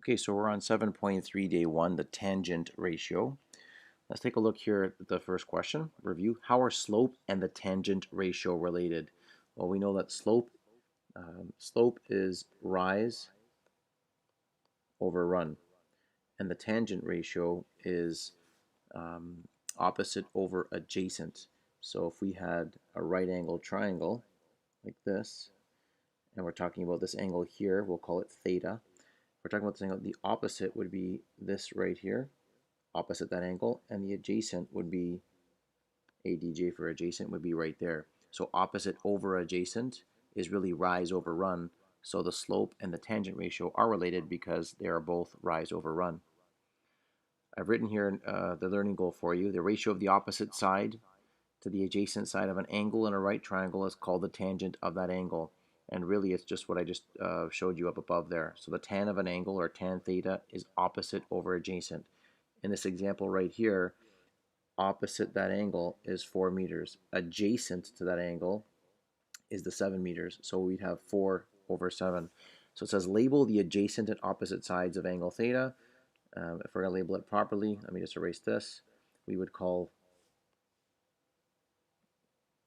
Okay, so we're on 7.3 day one, the tangent ratio. Let's take a look here at the first question. Review, how are slope and the tangent ratio related? Well, we know that slope is rise over run, and the tangent ratio is um, opposite over adjacent. So if we had a right angle triangle like this, and we're talking about this angle here, we'll call it theta. We're talking about this angle, the opposite would be this right here, opposite that angle, and the adjacent would be ADJ for adjacent would be right there. So opposite over adjacent is really rise over run. So the slope and the tangent ratio are related because they are both rise over run. I've written here the learning goal for you. The ratio of the opposite side to the adjacent side of an angle in a right triangle is called the tangent of that angle. And really it's just what I just showed you up above there. So the tan of an angle, or tan theta, is opposite over adjacent. In this example right here, opposite that angle is 4 meters. Adjacent to that angle is the 7 meters. So we'd have 4 over 7. So it says label the adjacent and opposite sides of angle theta. If we're going to label it properly, let me just erase this. We would call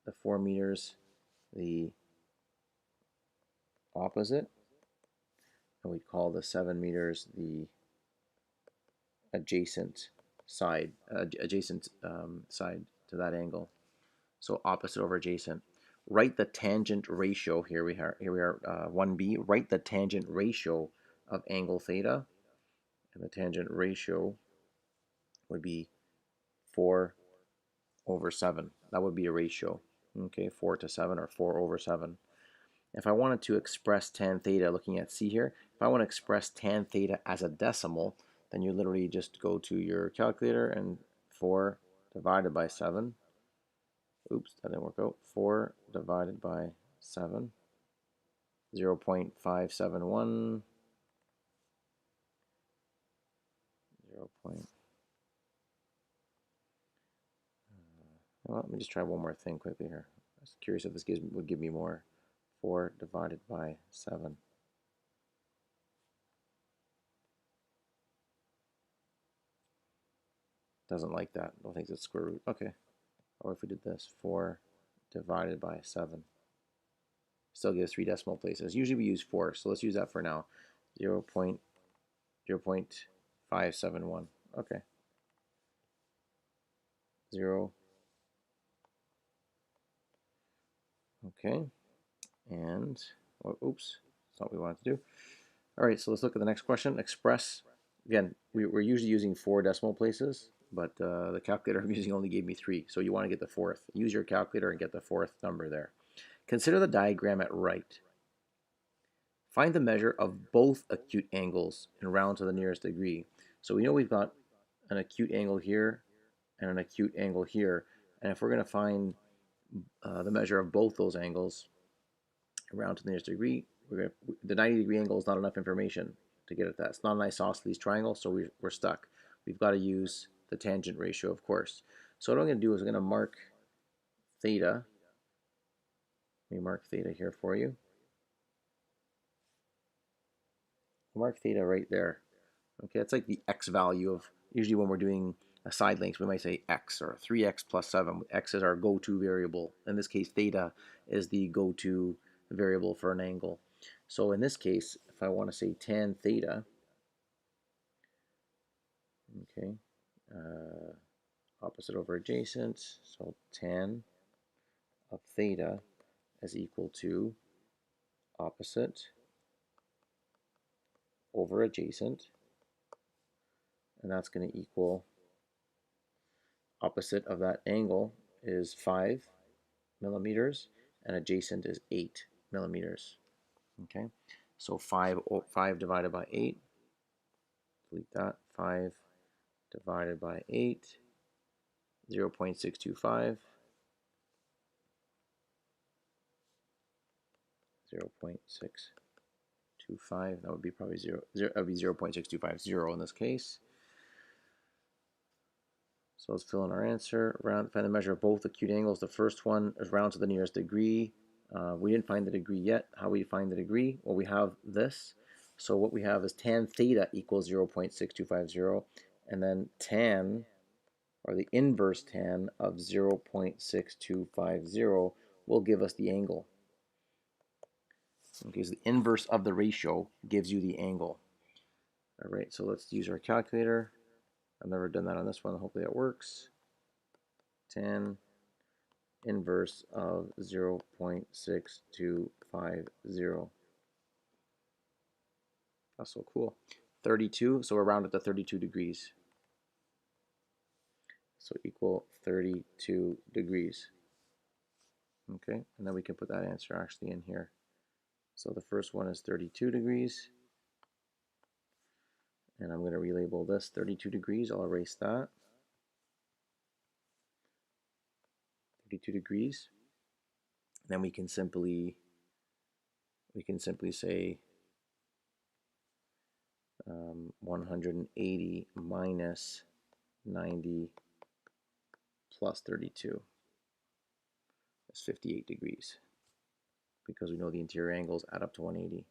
the 4 meters the opposite, and we'd call the 7 meters the adjacent side, side to that angle. So opposite over adjacent. Write the tangent ratio. Here we are 1b. Write the tangent ratio of angle theta, and the tangent ratio would be 4 over 7. That would be a ratio. Okay, 4 to 7, or 4 over 7. If I wanted to express tan theta, looking at C here, if I want to express tan theta as a decimal, then you literally just go to your calculator and 4 divided by 7. Oops, that didn't work out. 4 divided by 7, 0 0.571, 0. Well, let me just try one more thing quickly here. I was curious if this would give me more. 4 divided by 7. Doesn't like that. Don't think it's square root. Okay. Or if we did this, 4 divided by 7. Still gives 3 decimal places. Usually we use 4, so let's use that for now. 0 0.571. Okay. 0. Okay. And, oh, oops, that's not what we wanted to do. All right, so let's look at the next question. Express, again, we're usually using 4 decimal places, but the calculator I'm using only gave me 3. So you want to get the fourth. Use your calculator and get the fourth number there. Consider the diagram at right. Find the measure of both acute angles and round to the nearest degree. So we know we've got an acute angle here and an acute angle here. And if we're going to find the measure of both those angles, round to the nearest degree, the 90-degree angle is not enough information to get at that. It's not an isosceles triangle, so we're stuck. We've got to use the tangent ratio, of course. So what I'm going to do is I'm going to mark theta. Let me mark theta here for you. Mark theta right there. Okay, it's like the x value of, usually when we're doing a side length, we might say x, or 3x plus 7. X is our go-to variable. In this case, theta is the go-to variable for an angle. So in this case, if I want to say tan theta, okay, opposite over adjacent, so tan of theta is equal to opposite over adjacent, and that's going to equal opposite of that angle is 5 millimeters, and adjacent is 8 millimeters. Okay, so 5 divided by 8, delete that, 5 divided by 8, 0 0.625, 0 0.625, that would be probably 0, that would be 0 0.625 in this case. So let's fill in our answer. Find the measure of both acute angles. The first one is round to the nearest degree. We didn't find the degree yet. How we find the degree? Well, we have this. So what we have is tan theta equals 0.6250, and then tan, or the inverse tan of 0.6250 will give us the angle. Okay, so the inverse of the ratio gives you the angle. All right, so let's use our calculator. I've never done that on this one. Hopefully that works. Tan inverse of 0.6250. That's so cool. 32, so we're rounded to 32 degrees. So equal 32 degrees. Okay, and then we can put that answer actually in here. So the first one is 32 degrees. And I'm going to relabel this 32 degrees. I'll erase that. 32 degrees. Then we can simply say 180 minus 90 plus 32 is 58 degrees, because we know the interior angles add up to 180.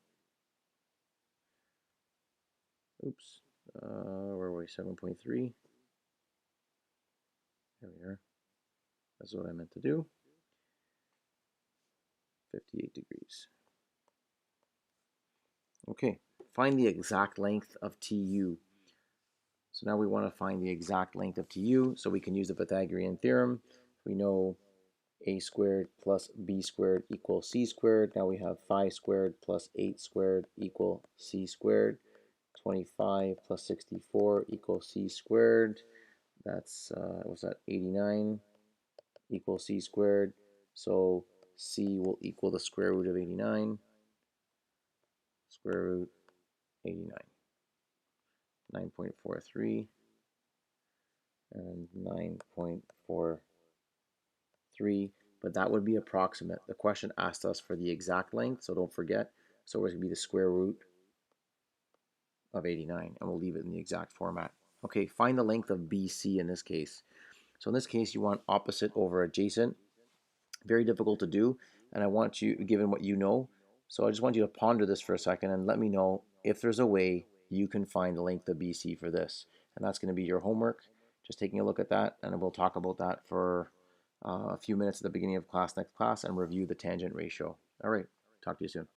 Oops, where were we? 7.3. There we are. That's what I meant to do. 58 degrees. Okay, find the exact length of TU. So now we want to find the exact length of TU, so we can use the Pythagorean theorem. We know a squared plus b squared equals c squared. Now we have 5 squared plus 8 squared equal c squared. 25 plus 64 equals c squared. That's, what's that, 89 equals c squared. So c will equal the square root of 89. Square root 89. 9.43 and 9.43, but that would be approximate. The question asked us for the exact length, so don't forget. So it's going to be the square root of 89, and we'll leave it in the exact format. Okay, find the length of BC in this case. So in this case, you want opposite over adjacent. Very difficult to do, and I want you, given what you know, so I just want you to ponder this for a second and let me know if there's a way you can find the length of BC for this. And that's going to be your homework. Just taking a look at that, and we'll talk about that for a few minutes at the beginning of next class, and review the tangent ratio. All right, talk to you soon.